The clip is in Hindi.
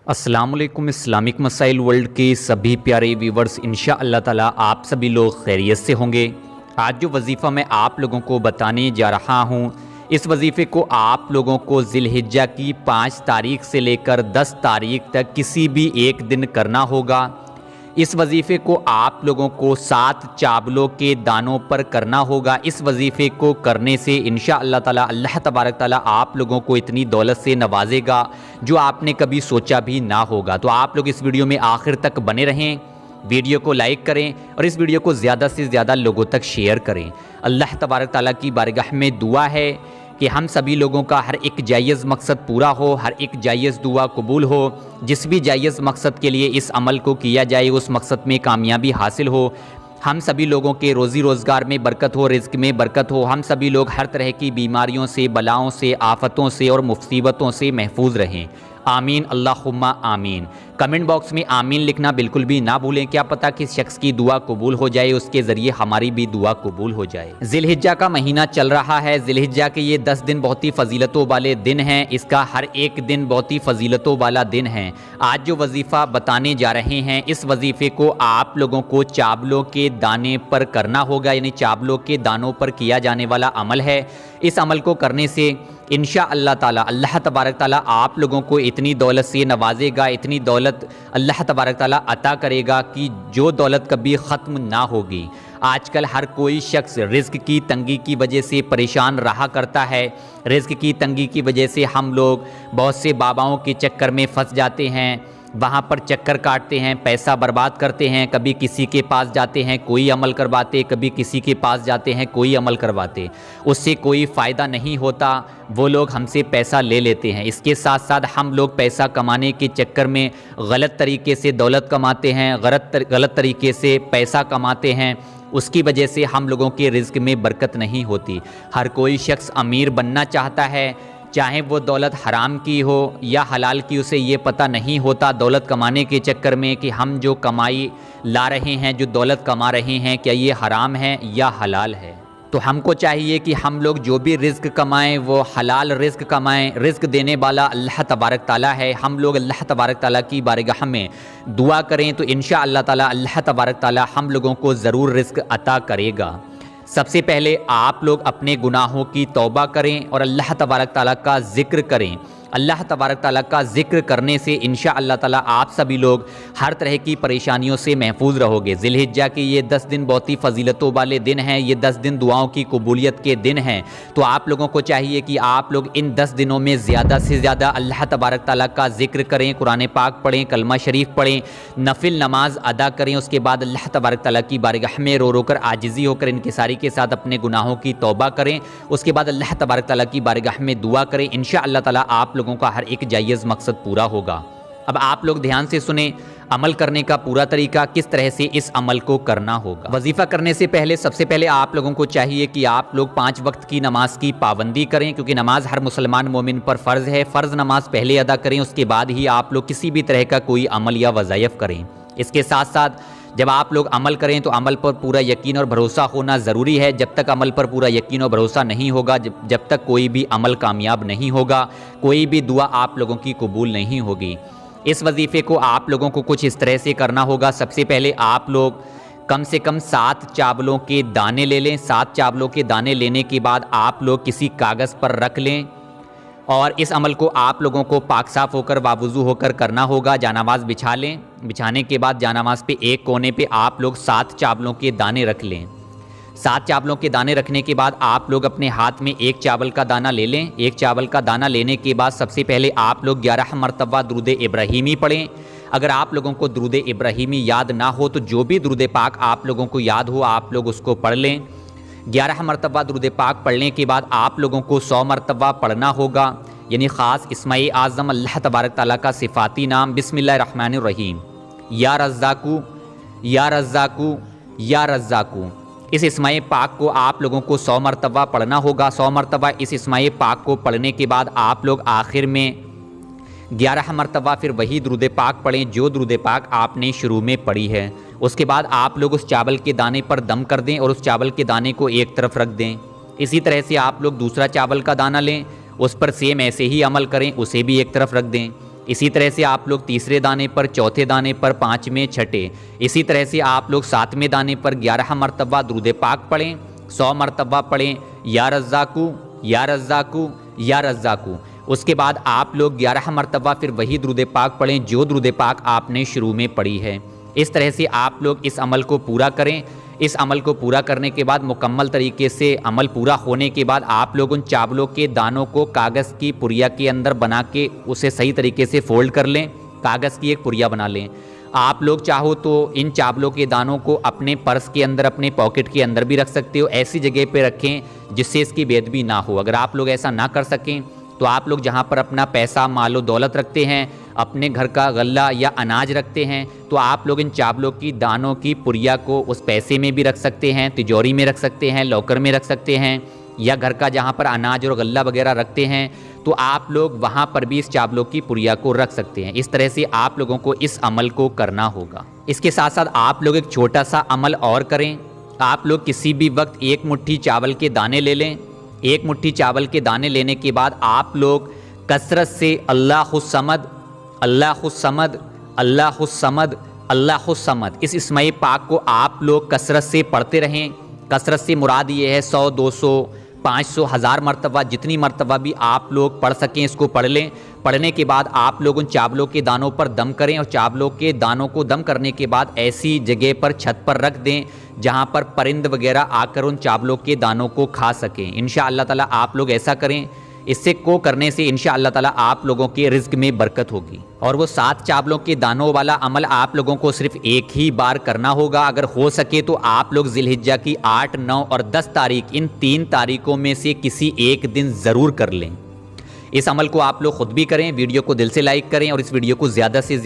अस्सलाम वालेकुम। इस्लामिक मसाइल वर्ल्ड के सभी प्यारे व्यूवर्स, इंशा अल्लाह ताला आप सभी लोग खैरियत से होंगे। आज जो वजीफ़ा मैं आप लोगों को बताने जा रहा हूँ, इस वजीफ़े को आप लोगों को ज़िलहिज्जा की 5 तारीख से लेकर 10 तारीख तक किसी भी एक दिन करना होगा। इस वजीफ़े को आप लोगों को 7 चावलों के दानों पर करना होगा। इस वजीफ़े को करने से इंशा अल्लाह ताला अल्लाह तबारक ताला आप लोगों को इतनी दौलत से नवाजेगा जो आपने कभी सोचा भी ना होगा। तो आप लोग इस वीडियो में आखिर तक बने रहें, वीडियो को लाइक करें और इस वीडियो को ज़्यादा से ज़्यादा लोगों तक शेयर करें। अल्लाह तबारक ताला की बारगाह में दुआ है कि हम सभी लोगों का हर एक जायज़ मकसद पूरा हो, हर एक जायज़ दुआ कबूल हो। जिस भी जायज़ मकसद के लिए इस अमल को किया जाए उस मकसद में कामयाबी हासिल हो। हम सभी लोगों के रोज़ी रोज़गार में बरकत हो, रिज़्क़ में बरकत हो। हम सभी लोग हर तरह की बीमारियों से, बलाओं से, आफतों से और मुसीबतों से महफूज रहें। आमीन अल्लाहुम्मा आमीन। कमेंट बॉक्स में आमीन लिखना बिल्कुल भी ना भूलें। क्या पता किस शख्स की दुआ कबूल हो जाए, उसके ज़रिए हमारी भी दुआ कबूल हो जाए। ज़िलहिज्जा का महीना चल रहा है। ज़िलहिज्जा के ये 10 दिन बहुत ही फजीलतों वाले दिन हैं। इसका हर एक दिन बहुत ही फजीलतों वाला दिन है। आज जो वजीफ़ा बताने जा रहे हैं, इस वजीफ़े को आप लोगों को चावलों के दाने पर करना होगा, यानी चावलों के दानों पर किया जाने वाला अमल है। इस अमल को करने से इंशा अल्लाह ताला अल्लाह तबारक ताला आप लोगों को इतनी दौलत से नवाजेगा, इतनी दौलत अल्लाह तबारक ताला अता करेगा कि जो दौलत कभी ख़त्म ना होगी। आजकल हर कोई शख्स रिज़्क़ की तंगी की वजह से परेशान रहा करता है। रिज़्क़ की तंगी की वजह से हम लोग बहुत से बाबाओं के चक्कर में फंस जाते हैं, वहाँ पर चक्कर काटते हैं, पैसा बर्बाद करते हैं। कभी किसी के पास जाते हैं कोई अमल करवाते, कभी किसी के पास जाते हैं कोई अमल करवाते, उससे कोई फ़ायदा नहीं होता। वो लोग हमसे पैसा ले लेते हैं। इसके साथ साथ हम लोग पैसा कमाने के चक्कर में गलत तरीके से दौलत कमाते हैं, गलत तरीके से पैसा कमाते हैं। उसकी वजह से हम लोगों के रिज़्क़ में बरकत नहीं होती। हर कोई शख्स अमीर बनना चाहता है, चाहे वो दौलत हराम की हो या हलाल की, उसे ये पता नहीं होता दौलत कमाने के चक्कर में कि हम जो कमाई ला रहे हैं, जो दौलत कमा रहे हैं, क्या ये हराम है या हलाल है। तो हमको चाहिए कि हम लोग जो भी रिज़्क़ कमाएं वो हलाल रिज़्क़ कमाएं। रिज़्क़ देने वाला अल्लाह तबारक ताला है। हम लोग अल्लाह तबारक ताला की बारगाह में दुआ करें तो इंशा अल्लाह ताला अल्लाह तबारक ताला हम लोगों को ज़रूर रिज़्क़ अता करेगा। सबसे पहले आप लोग अपने गुनाहों की तौबा करें और अल्लाह तबारक ताला का ज़िक्र करें। अल्लाह तबारक ताला का ज़िक्र करने से इंशा अल्लाह ताला आप सभी लोग हर तरह की परेशानियों से महफूज रहोगे। ज़िलहिज्जा के ये 10 दिन बहुत ही फजीलतों वाले दिन हैं। ये 10 दिन दुआओं की कबूलियत के दिन हैं। तो आप लोगों को चाहिए कि आप लोग इन 10 दिनों में ज़्यादा से ज़्यादा अल्लाह तबारक ताला का ज़िक्र करें, कुरान पाक पढ़ें, कलमा शरीफ पढ़ें, नफिल नमाज अदा करें। उसके बाद अल्लाह तबारक ताला की बारगाह में रो रो कर आजिज़ी होकर इनकिसारी के साथ अपने गुनाहों की तौबा करें। उसके बाद अल्लाह तबारक ताला की बारगाह में दुआ करें। इंशा अल्लाह ताला आप लोगों का हर एक जायज़ मकसद पूरा होगा। अब आप लोग ध्यान से सुने अमल करने का पूरा तरीका, किस तरह से इस अमल को करना होगा। वजीफ़ा करने से पहले सबसे पहले आप लोगों को चाहिए कि आप लोग 5 वक्त की नमाज की पाबंदी करें, क्योंकि नमाज हर मुसलमान मोमिन पर फ़र्ज़ है। फ़र्ज़ नमाज पहले अदा करें, उसके बाद ही आप लोग किसी भी तरह का कोई अमल या वज़ाइफ करें। इसके साथ साथ जब आप लोग अमल करें तो अमल पर पूरा यकीन और भरोसा होना ज़रूरी है। जब तक अमल पर पूरा यकीन और भरोसा नहीं होगा, जब तक कोई भी अमल कामयाब नहीं होगा, कोई भी दुआ आप लोगों की कबूल नहीं होगी। इस वजीफ़े को आप लोगों को कुछ इस तरह से करना होगा। सबसे पहले आप लोग कम से कम 7 चावलों के दाने ले लें। 7 चावलों के दाने लेने के बाद आप लोग किसी कागज़ पर रख लें और इस अमल को आप लोगों को पाक साफ़ होकर बावुज़ू होकर करना होगा। जानामाज़ बिछा लें। बिछाने के बाद जानामाज़ पे एक कोने पे आप लोग 7 चावलों के दाने रख लें। 7 चावलों के दाने रखने के बाद आप लोग अपने हाथ में एक चावल का दाना ले लें। एक चावल का दाना लेने के बाद सबसे पहले आप लोग 11 मरतबा दुरूद इब्राहीमी पढ़ें। अगर आप लोगों को दुरूद इब्राहीमी याद ना हो तो जो भी दुरूद पाक आप लोगों को याद हो आप लोग उसको पढ़ लें। 11 मरतबा दुरूद पाक पढ़ने के बाद आप लोगों को 100 मरतबा पढ़ना होगा, यानी ख़ास इस्माए आज़म अल्लाह तबारक ताला का सिफ़ाती नाम बिस्मिल्लाहिर्रहमानिर्रहीम, या रज़्ज़ाक़ू या रज़्ज़ाक़ू या रज़्ज़ाक़ू। इस इस्माए पाक को आप लोगों को 100 मरतबा पढ़ना होगा। 100 मरतबा इस इस्माए पाक को पढ़ने के बाद आप लोग आखिर में 11 मरतबा फिर वही दुरूद पाक पढ़ें जो दुरूद पाक आपने शुरू में पढ़ी है। उसके बाद आप लोग उस चावल के दाने पर दम कर दें और उस चावल के दाने को एक तरफ रख दें। इसी तरह से आप लोग दूसरा चावल का दाना लें, उस पर सेम ऐसे ही अमल करें, उसे भी एक तरफ रख दें। इसी तरह से आप लोग तीसरे दाने पर, चौथे दाने पर, पाँचवें, छठे, इसी तरह से आप लोग सातवें दाने पर 11 मरतबा दुरूद पाक पढ़ें, 100 मरतबा पढ़ें या रज़्ज़ाकू या रज़्ज़ाकू या रज़्ज़ाकू। उसके बाद आप लोग 11 मरतबा फिर वही दुरूद पाक पढ़ें जो दुरूद पाक आपने शुरू में पढ़ी है। इस तरह से आप लोग इस अमल को पूरा करें। इस अमल को पूरा करने के बाद, मुकम्मल तरीके से अमल पूरा होने के बाद, आप लोग उन चावलों के दानों को कागज़ की पुरिया के अंदर बना के उसे सही तरीके से फोल्ड कर लें, कागज़ की एक पुरिया बना लें। आप लोग चाहो तो इन चावलों के दानों को अपने पर्स के अंदर, अपने पॉकेट के अंदर भी रख सकते हो। ऐसी जगह पे रखें जिससे इसकी बेअदबी ना हो। अगर आप लोग ऐसा ना कर सकें तो आप लोग जहाँ पर अपना पैसा, मालो दौलत रखते हैं, अपने घर का गल्ला या अनाज रखते हैं, तो आप लोग इन चावलों की दानों की पुरिया को उस पैसे में भी रख सकते हैं, तिजोरी में रख सकते हैं, लॉकर में रख सकते हैं, या घर का जहाँ पर अनाज और गल्ला वगैरह रखते हैं तो आप लोग वहाँ पर भी इस चावलों की पुरिया को रख सकते हैं। इस तरह से आप लोगों को इस अमल को करना होगा। इसके साथ साथ आप लोग एक छोटा सा अमल और करें। आप लोग किसी भी वक्त एक मुट्ठी चावल के दाने ले लें। एक मुट्ठी चावल के दाने लेने के बाद आप लोग कसरत से अल्लाहुस समद, अल्लाहुस समद, अल्लाहुस समद, अल्लाहुस समद, इस इस्माए पाक को आप लोग कसरत से पढ़ते रहें। कसरत से मुराद ये है 100, 200, 500, 1000 मरतबा, जितनी मरतबा भी आप लोग पढ़ सकें इसको पढ़ लें। पढ़ने के बाद आप लोग उन चावलों के दानों पर दम करें और चावलों के दानों को दम करने के बाद ऐसी जगह पर, छत पर रख दें जहां पर परिंद वगैरह आकर उन चावलों के दानों को खा सकें। इंशाअल्लाह ताला आप लोग ऐसा करें। इससे को करने से इंशाअल्लाह ताला आप लोगों के रिज्क में बरकत होगी। और वो 7 चावलों के दानों वाला अमल आप लोगों को सिर्फ एक ही बार करना होगा। अगर हो सके तो आप लोग जिलहिज्जा की 8, 9 और 10 तारीख, इन 3 तारीखों में से किसी एक दिन ज़रूर कर लें। इस अमल को आप लोग खुद भी करें, वीडियो को दिल से लाइक करें और इस वीडियो को ज़्यादा से